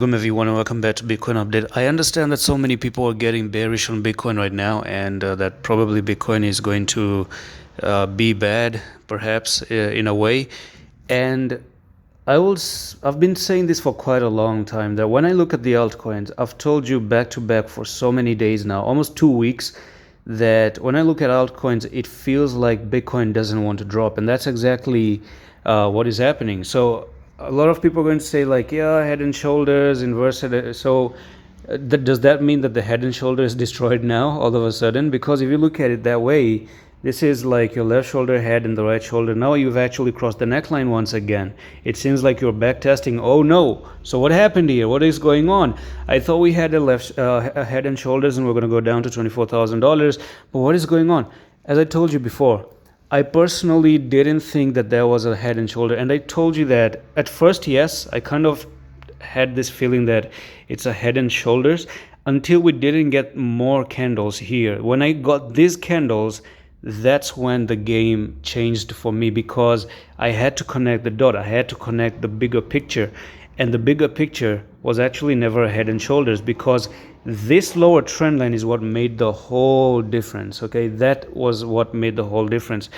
Welcome everyone and welcome back to Bitcoin Update. I understand that so many people are getting bearish on Bitcoin right now, and that probably Bitcoin is going to be bad, perhaps in a way. And I've been saying this for quite a long time, that when I look at the altcoins, I've told you back to back for so many days now, almost 2 weeks, that when I look at altcoins, it feels like Bitcoin doesn't want to drop, and that's exactly what is happening. So a lot of people are going to say, like, yeah, head and shoulders inverted. So does that mean that the head and shoulder is destroyed now all of a sudden? Because if you look at it that way, this is like your left shoulder head and the right shoulder. Now you've actually crossed the neckline once again. It seems like you're back testing. Oh no, so what happened here? What is going on? I thought we had a head and shoulders and we're going to go down to $24,000, but what is going on? As I told you before, I personally didn't think that there was a head and shoulder, and I told you that at first, yes, I kind of had this feeling that it's a head and shoulders until we didn't get more candles here. When I got these candles, that's when the game changed for me, because I had to connect the dot. I had to connect the bigger picture, and the bigger picture was actually never a head and shoulders, because this lower trend line is what made the whole difference. Okay, that was what made the whole difference.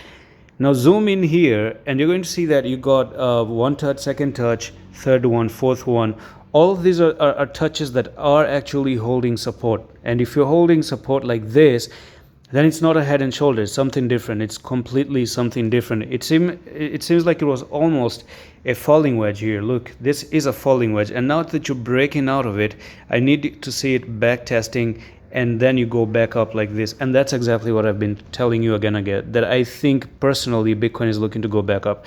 Now zoom in here and you're going to see that you got one touch, second touch, third one, fourth one. All of these are touches that are actually holding support, and if you're holding support like this, then it's not a head and shoulders, something different. It's completely something different. It seems like it was almost a falling wedge here. Look, this is a falling wedge, and now that you're breaking out of it, I need to see it back testing, and then you go back up like this. And that's exactly what I've been telling you again and again, that I think personally Bitcoin is looking to go back up.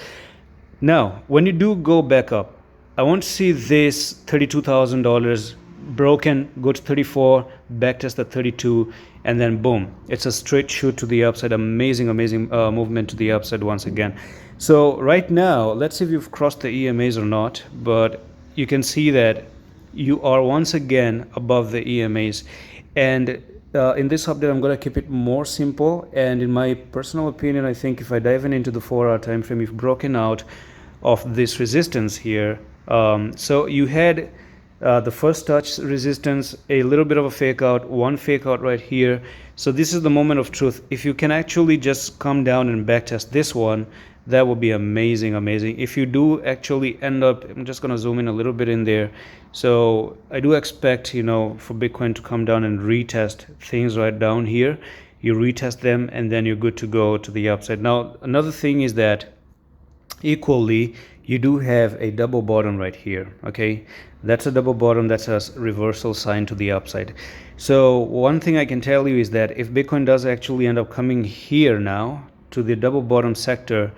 Now when you do go back up, I want to see this $32,000 broken, go to 34, back test at 32, and then boom, it's a straight shoot to the upside. Amazing movement to the upside once again. So right now, let's see if you've crossed the EMAs or not, but you can see that you are once again above the EMAs. And in this update, I'm going to keep it more simple, and in my personal opinion, I think if I dive into the 4-hour time frame, you've broken out of this resistance here. So you had the first touch resistance, a little bit of a fake out, one fake out right here. So this is the moment of truth. If you can actually just come down and backtest this one, that would be amazing. If you do actually end up, I'm just going to zoom in a little bit in there. So I do expect, for Bitcoin to come down and retest things right down here. You retest them and then you're good to go to the upside. Now another thing is that equally you do have a double bottom right here. Okay, that's a double bottom. That's a reversal sign to the upside. So one thing I can tell you is that if Bitcoin does actually end up coming here now to the double bottom sector,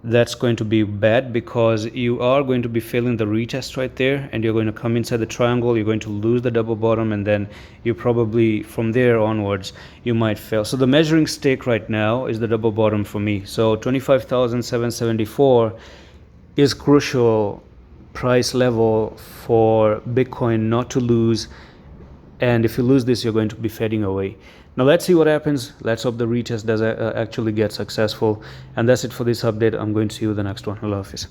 that's going to be bad, because you are going to be failing the retest right there, and you're going to come inside the triangle, you're going to lose the double bottom, and then you probably from there onwards you might fail. So the measuring stick right now is the double bottom for me. So 25,774 is crucial price level for Bitcoin not to lose, and if you lose this, you're going to be fading away. Now let's see what happens. Let's hope the retest does actually get successful. And that's it for this update. I'm going to see you in the next one. Allah Hafiz.